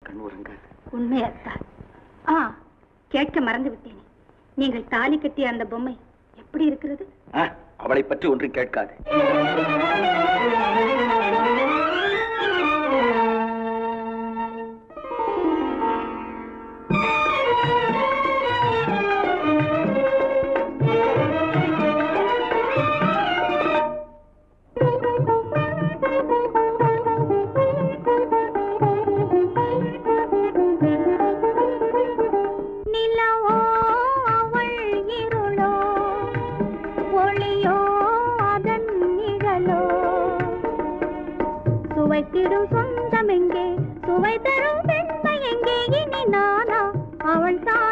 கண் உறங்காது. உண்மையாத்தான். கேட்க மறந்து விட்டேன். நீங்கள் தாலி கட்டிய அந்த பொம்மை எப்படி இருக்கிறது? அவளை பற்றி ஒன்றும் கேட்காது. சுவைத்திடும் சொந்தம் எங்கே, சுவை தரும் பெண்மை எங்கே, இனி நானா அவள் தான்.